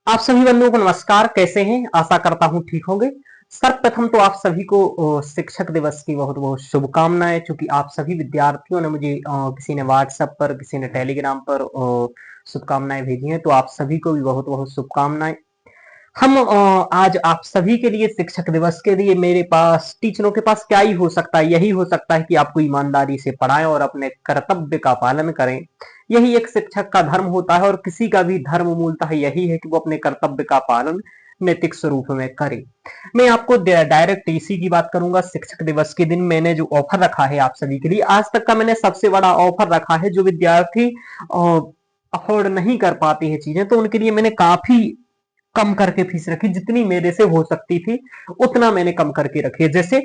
आप सभी बंधुओं को नमस्कार। कैसे हैं? आशा करता हूं ठीक होंगे। सर्वप्रथम तो आप सभी को शिक्षक दिवस की बहुत बहुत शुभकामनाएं। चूंकि आप सभी विद्यार्थियों ने मुझे किसी ने व्हाट्सएप पर, किसी ने टेलीग्राम पर शुभकामनाएं भेजी हैं, तो आप सभी को भी बहुत बहुत शुभकामनाएं। हम आज आप सभी के लिए शिक्षक दिवस के लिए मेरे पास, टीचरों के पास क्या ही हो सकता है, यही हो सकता है कि आपको ईमानदारी से पढ़ाएं और अपने कर्तव्य का पालन करें। यही एक शिक्षक का धर्म होता है और किसी का भी धर्म मूलतः यही है कि वो अपने कर्तव्य का पालन नैतिक स्वरूप में करे। मैं आपको डायरेक्ट इसी की बात करूंगा। शिक्षक दिवस के दिन मैंने जो ऑफर रखा है आप सभी के लिए, आज तक का मैंने सबसे बड़ा ऑफर रखा है। जो विद्यार्थी अफोर्ड नहीं कर पाते हैं चीजें, तो उनके लिए मैंने काफी कम करके फीस रखी। जितनी मेरे से हो सकती थी उतना मैंने कम करके रखी है। जैसे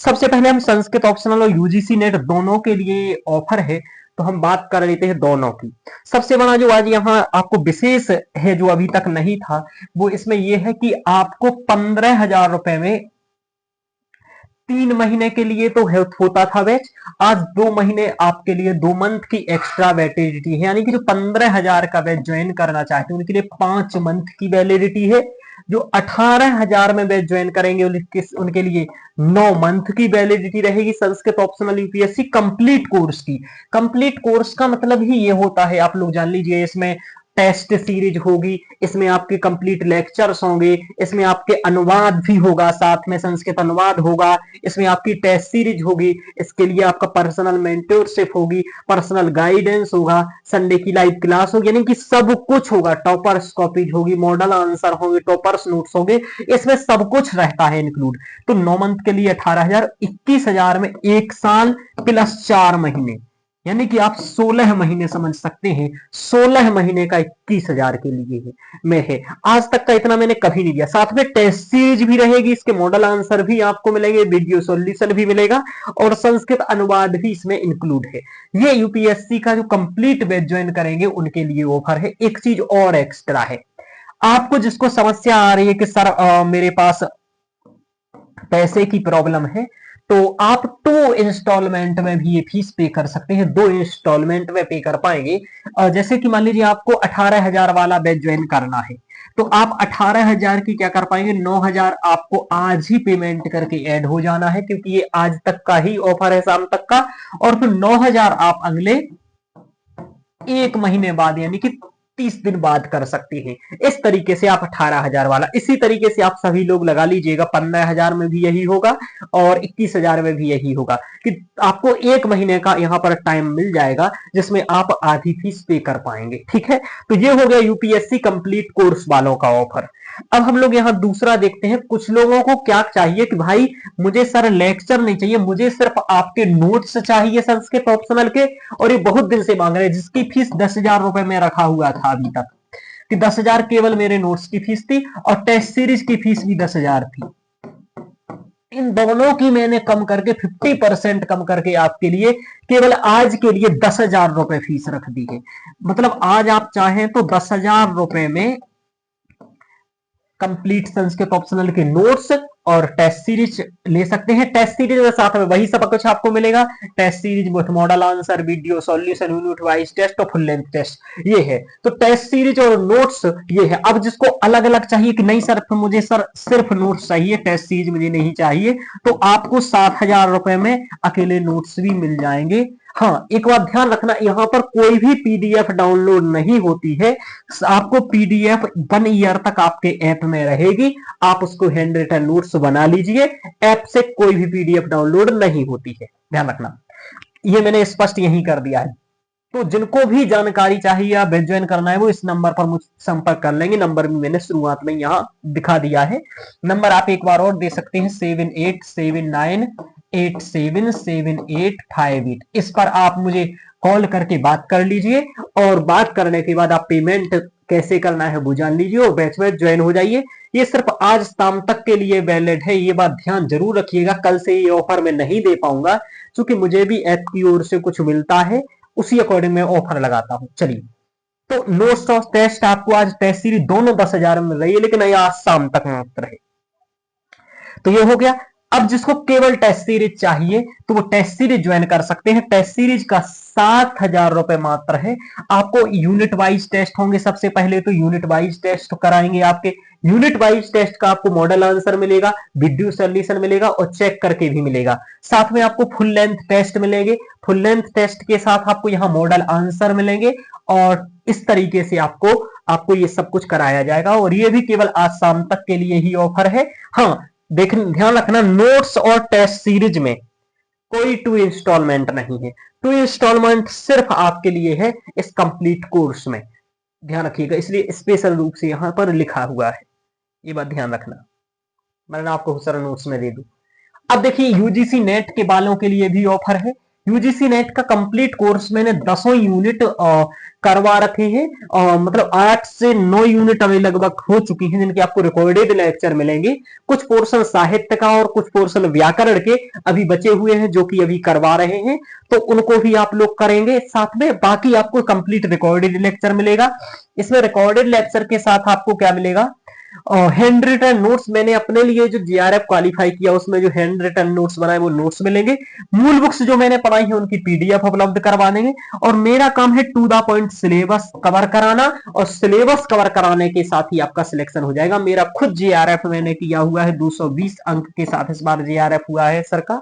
सबसे पहले हम संस्कृत ऑप्शनल और यूजीसी नेट दोनों के लिए ऑफर है, तो हम बात कर लेते हैं दोनों की। सबसे बड़ा जो आज यहाँ आपको विशेष है, जो अभी तक नहीं था, वो इसमें यह है कि आपको 15,000 रुपए में 3 महीने के लिए तो होता था बैच। आज 2 महीने आपके लिए 2 मंथ की एक्स्ट्रा वैलिडिटी है। यानी कि जो 15,000 का बैच ज्वाइन करना चाहते हैं उनके लिए 5 मंथ की वैलिडिटी है। जो 18,000 में बैच ज्वाइन करेंगे उनके लिए 9 मंथ की वैलिडिटी रहेगी। Sanskrit optional UPSC complete course की। कंप्लीट कोर्स का मतलब ही ये होता है, आप लोग जान लीजिए, इसमें टेस्ट सीरीज होगी, इसमें आपके कंप्लीट लेक्चर्स होंगे, इसमें आपके अनुवाद भी होगा, साथ में संस्कृत अनुवाद होगा, इसमें आपकी टेस्ट सीरीज होगी, इसके लिए आपका पर्सनल मेंटरशिप होगी, पर्सनल गाइडेंस होगा, संडे की लाइव क्लास होगी, यानी कि सब कुछ होगा। टॉपर्स कॉपीज होगी, मॉडल आंसर होंगे, टॉपर्स नोट्स होंगे, इसमें सब कुछ रहता है इंक्लूड। तो 9 मंथ के लिए 18,000, 21,000 में 1 साल प्लस 4 महीने, यानी कि आप 16 महीने समझ सकते हैं। 16 महीने का 21,000 के लिए है में है। आज तक का इतना मैंने कभी नहीं दिया। साथ में टेस्ट सीरीज भी रहेगी, इसके मॉडल आंसर भी आपको मिलेंगे, वीडियो सॉल्यूशन भी मिलेगा और संस्कृत अनुवाद भी इसमें इंक्लूड है। ये यूपीएससी का जो कंप्लीट बैच ज्वाइन करेंगे उनके लिए ऑफर है। एक चीज और एक्स्ट्रा है, आपको जिसको समस्या आ रही है कि सर मेरे पास पैसे की प्रॉब्लम है, तो आप 2 इंस्टॉलमेंट में भी ये फीस पे कर सकते हैं। 2 इंस्टॉलमेंट में पे कर पाएंगे। जैसे कि मान लीजिए आपको 18,000 वाला बैच ज्वाइन करना है, तो आप 18,000 की क्या कर पाएंगे, 9,000 आपको आज ही पेमेंट करके ऐड हो जाना है, क्योंकि ये आज तक का ही ऑफर है, शाम तक का। और फिर 9,000 आप अगले 1 महीने बाद, यानी कि 30 दिन बाद कर सकते हैं। इस तरीके से आप 18,000 वाला, इसी तरीके से आप सभी लोग लगा लीजिएगा। 15,000 में भी यही होगा और 21,000 में भी यही होगा कि आपको 1 महीने का यहां पर टाइम मिल जाएगा जिसमें आप आधी फीस पे कर पाएंगे। ठीक है, तो ये हो गया यूपीएससी कंप्लीट कोर्स वालों का ऑफर। अब हम लोग यहां दूसरा देखते हैं। कुछ लोगों को क्या चाहिए कि भाई मुझे सर लेक्चर नहीं चाहिए, मुझे सिर्फ आपके नोट्स चाहिए संस्कृत ऑप्शनल के, और ये बहुत दिन से मांग रहे हैं, जिसकी फीस 10,000 रुपए में रखा हुआ था अभी तक, कि 10,000 केवल मेरे नोट्स की फीस थी और टेस्ट सीरीज की फीस भी 10,000 थी। इन दोनों की मैंने कम करके 50% कम करके आपके लिए केवल आज के लिए 10,000 रुपए फीस रख दी है। मतलब आज आप चाहें तो 10,000 रुपए में कंप्लीट संस्कृत ऑप्शनल के नोट्स और टेस्ट सीरीज ले सकते हैं। टेस्ट सीरीज में साथ में वही सब कुछ आपको मिलेगा। Test series with model answer, video solution, unit wise test और फुल लेंथ टेस्ट, ये है। तो टेस्ट सीरीज और नोट्स ये है। अब जिसको अलग अलग चाहिए कि नहीं सर मुझे सर सिर्फ नोट्स चाहिए, टेस्ट सीरीज मुझे नहीं चाहिए, तो आपको 7,000 रुपए में अकेले नोट्स भी मिल जाएंगे। हाँ, एक बात ध्यान रखना, यहां पर कोई भी पीडीएफ डाउनलोड नहीं होती है। आपको पीडीएफ 1 ईयर तक आपके ऐप में रहेगी। आप उसको हैंड रिटन नोट्स बना लीजिए। ऐप से कोई भी पीडीएफ डाउनलोड नहीं होती है, ध्यान रखना। ये मैंने स्पष्ट यही कर दिया है। तो जिनको भी जानकारी चाहिए या बैच ज्वाइन करना है, वो इस नंबर पर मुझसे संपर्क कर लेंगे। नंबर भी मैंने शुरुआत में यहां दिखा दिया है। नंबर आप एक बार और दे सकते हैं, 7879877858। इस पर आप मुझे कॉल करके बात कर लीजिए और बात करने के बाद आप पेमेंट कैसे करना है वो जान लीजिए और बैच में ज्वाइन हो जाइए। ये सिर्फ आज शाम तक के लिए वैलिड है, ये बात ध्यान जरूर रखिएगा। कल से ये ऑफर मैं नहीं दे पाऊंगा, क्योंकि मुझे भी ऐप की ओर से कुछ मिलता है, उसी अकॉर्डिंग मैं ऑफर लगाता हूं। चलिए, तो नोट्स ऑफ टेस्ट आपको आज टेस्ट सीरीज दोनों 10,000 में मिल रही है, लेकिन ये आज शाम तक मात्र है। तो ये हो गया। अब जिसको केवल टेस्ट सीरीज चाहिए तो वो टेस्ट सीरीज ज्वाइन कर सकते हैं। टेस्ट सीरीज का 7,000 रुपए मात्र है। आपको यूनिट वाइज टेस्ट होंगे। सबसे पहले तो यूनिट वाइज टेस्ट कराएंगे। आपके यूनिट वाइज टेस्ट का आपको मॉडल आंसर मिलेगा, वीडियो सॉल्यूशन मिलेगा और चेक करके भी मिलेगा। साथ में आपको फुल लेंथ टेस्ट मिलेंगे। फुल लेंथ टेस्ट के साथ आपको यहां मॉडल आंसर मिलेंगे और इस तरीके से आपको ये सब कुछ कराया जाएगा। और ये भी केवल आज शाम तक के लिए ही ऑफर है। हाँ, ध्यान रखना, नोट्स और टेस्ट सीरीज में कोई 2 इंस्टॉलमेंट नहीं है। 2 इंस्टॉलमेंट सिर्फ आपके लिए है इस कंप्लीट कोर्स में, ध्यान रखिएगा। इसलिए स्पेशल रूप से यहां पर लिखा हुआ है, ये बात ध्यान रखना। मैं आपको सारा नोट्स में दे दूं। अब देखिए, यूजीसी नेट के वालों के लिए भी ऑफर है। यूजीसी नेट का कंप्लीट कोर्स मैंने 10 यूनिट करवा रखे हैं। मतलब 8 से 9 यूनिट अभी लगभग हो चुकी हैं, जिनके आपको रिकॉर्डेड लेक्चर मिलेंगे। कुछ पोर्शन साहित्य का और कुछ पोर्शन व्याकरण के अभी बचे हुए हैं, जो कि अभी करवा रहे हैं, तो उनको भी आप लोग करेंगे साथ में। बाकी आपको कंप्लीट रिकॉर्डेड लेक्चर मिलेगा। इसमें रिकॉर्डेड लेक्चर के साथ आपको क्या मिलेगा, हैंड रिटन नोट्स। मैंने अपने लिए जो जीआरएफ क्वालिफाई किया उसमें जो हैंड रिटन नोट्स बनाए वो नोट्स मिलेंगे। मूल बुक्स जो मैंने पढ़ाई है उनकी पीडीएफ उपलब्ध करवा देंगे। और मेरा काम है to the point syllabus cover कराना, और सिलेबस कवर कराने के साथ ही आपका सिलेक्शन हो जाएगा। मेरा खुद जीआरएफ मैंने किया हुआ है, 220 अंक के साथ इस बार जीआरएफ हुआ है सर का।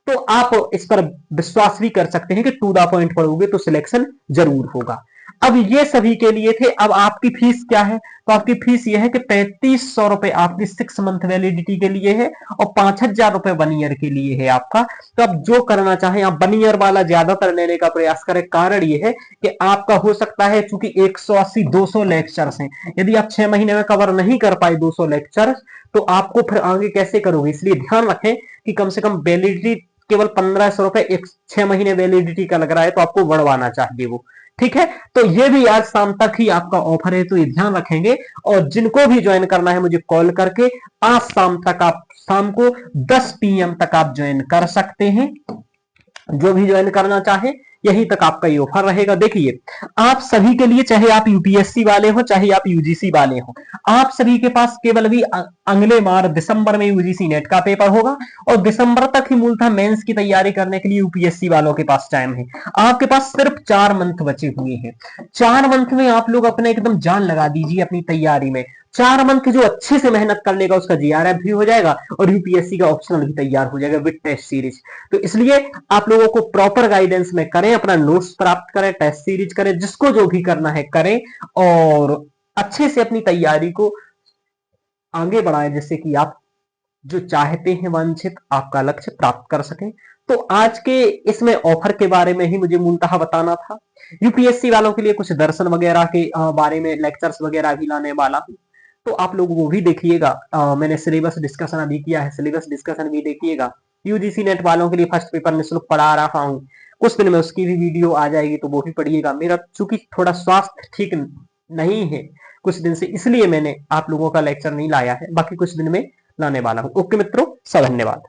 तो आप इस पर विश्वास भी कर सकते हैं कि टू द पॉइंट पढ़ोगे तो सिलेक्शन जरूर होगा। अब ये सभी के लिए थे। अब आपकी फीस क्या है, तो आपकी फीस ये है कि 3500 रुपए आपकी 6 मंथ वैलिडिटी के लिए है और 5,000 रुपए 1 ईयर के लिए है आपका। तो आप जो करना चाहें, आप 1 ईयर वाला ज्यादातर लेने का प्रयास करें। कारण ये है कि आपका हो सकता है, चूंकि 180-200 लेक्चर्स हैं, यदि आप 6 महीने में कवर नहीं कर पाए 200 लेक्चर, तो आपको फिर आगे कैसे करोगे। इसलिए ध्यान रखें कि कम से कम वैलिडिटी केवल 1500 रुपए 6 महीने वैलिडिटी का लग रहा है, तो आपको बढ़वाना चाहिए वो। ठीक है, तो ये भी आज शाम तक ही आपका ऑफर है, तो ये ध्यान रखेंगे। और जिनको भी ज्वाइन करना है मुझे कॉल करके आज शाम तक, आप शाम को 10 PM तक आप ज्वाइन कर सकते हैं। जो भी ज्वाइन करना चाहे यहीं तक आपका ये ऑफर रहेगा। देखिए, आप सभी के लिए, चाहे आप यूपीएससी वाले हो चाहे आप यूजीसी वाले हो, आप सभी के पास केवल अभी अगले माह दिसंबर में यूजीसी नेट का पेपर होगा और दिसंबर तक ही मूलतः मेंस की तैयारी करने के लिए यूपीएससी वालों के पास टाइम है। आपके पास सिर्फ 4 मंथ बचे हुए हैं। 4 मंथ में आप लोग अपने एकदम जान लगा दीजिए अपनी तैयारी में। 4 मंथ जो अच्छे से मेहनत कर लेगा उसका जीआरएफ भी हो जाएगा और यूपीएससी का ऑप्शनल भी तैयार हो जाएगा विद टेस्ट सीरीज। तो इसलिए आप लोगों को प्रॉपर गाइडेंस में करें, अपना नोट्स प्राप्त करें, टेस्ट सीरीज करें, जिसको जो भी करना है करें और अच्छे से अपनी तैयारी को आगे बढ़ाएं, जिससे कि आप जो चाहते हैं वांछित आपका लक्ष्य प्राप्त कर सकें। तो आज के इसमें ऑफर के बारे में ही मुझे मूलतः बताना था। यूपीएससी वालों के लिए कुछ दर्शन वगैरह के बारे में लेक्चर्स वगैरह भी लाने वाला हूं, तो आप लोग वो भी देखिएगा। मैंने सिलेबस डिस्कशन अभी किया है, सिलेबस डिस्कशन भी देखिएगा। यूजीसी नेट वालों के लिए फर्स्ट पेपर निःशुल्क पढ़ा रहा हूं, कुछ दिन में उसकी भी वीडियो आ जाएगी, तो वो भी पढ़िएगा। मेरा चूंकि थोड़ा स्वास्थ्य ठीक नहीं है कुछ दिन से, इसलिए मैंने आप लोगों का लेक्चर नहीं लाया है, बाकी कुछ दिन में लाने वाला हूं। ओके मित्रों, सब धन्यवाद।